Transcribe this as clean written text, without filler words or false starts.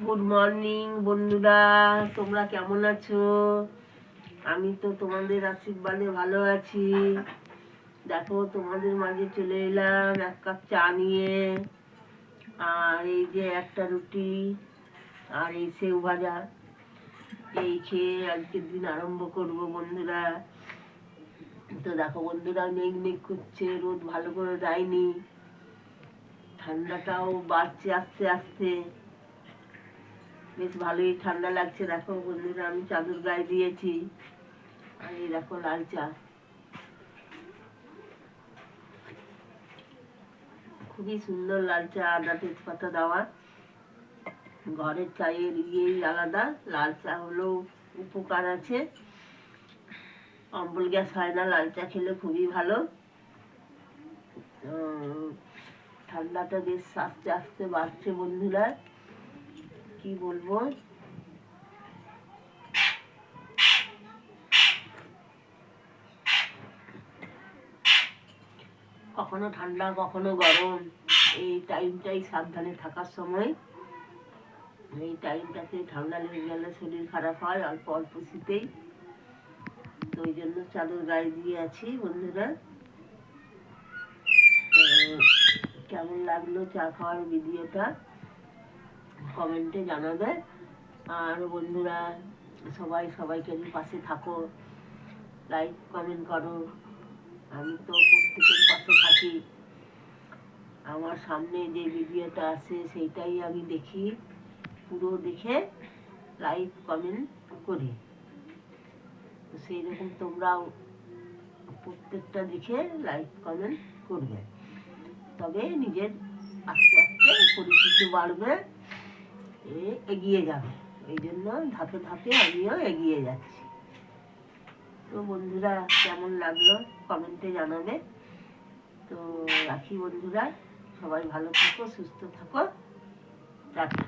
Good morning বন্ধুরা, তোমরা কেমন আছো? আমি তো তোমাদের আশীর্বাদে ভালো আছি। দেখো, তোমাদের মাঝে চলে এলাম এক কাপ চা নিয়ে। আর এই যে একটা রুটি আর এই সেউ ভাজা, এই খেয়ে আজকের দিন আরম্ভ করব বন্ধুরা। তো দেখো বন্ধুরা, মেঘ মেঘ করছে, রোদ ভালো করে দেয়নি, ঠান্ডাটাও বাড়ছে আস্তে আস্তে, বেশ ভালোই ঠান্ডা লাগছে। দেখো বন্ধুরা, আমি চাদর গায়ে দিয়েছি। আর এই দেখো লাল চা, খুবই সুন্দর লাল চা, আদা তেজপাতা দেওয়া। ঘরের চায়ের ইয়েই আলাদা, লাল চা হলেও উপকার আছে, অম্বল গ্যাস হয় না লাল চা খেলে, খুবই ভালো। ঠান্ডাটা বেশ আস্তে আস্তে বাড়ছে বন্ধুরা, কি বলবো। কখনো ঠান্ডা কখনো গরম, এই টাইমটাই সাবধানে থাকার সময়। এই টাইমটাতে ঠান্ডা লেগে গেলে শরীর খারাপ হয় অল্প অল্প শীতেই। তো ওই জন্য চাদর গায়ে দিয়ে আছি বন্ধুরা। তো কেমন লাগলো চা খাওয়ার ভিডিওটা কমেন্টে জানাবে। আর বন্ধুরা, সবাই সবাইকে পাশে থাকো, লাইক কমেন্ট করো। আমি তো প্রত্যেকের পাশে থাকি, আমার সামনে যে ভিডিওটা আসে সেইটাই আমি দেখি, পুরো দেখে লাইক কমেন্ট করি। তো সেই রকম তোমরাও প্রত্যেকটা দেখে লাইক কমেন্ট করবে, তবে নিজের আস্তে আস্তে পরিচিতি বাড়বে, এগিয়ে যাবে। এই জন্য ধাপে ধাপে আমিও এগিয়ে যাচ্ছি। তো বন্ধুরা, কেমন লাগলো কমেন্টে জানাবে। তো রাখি বন্ধুরা, সবাই ভালো থাকো, সুস্থ থাকো, টাটা।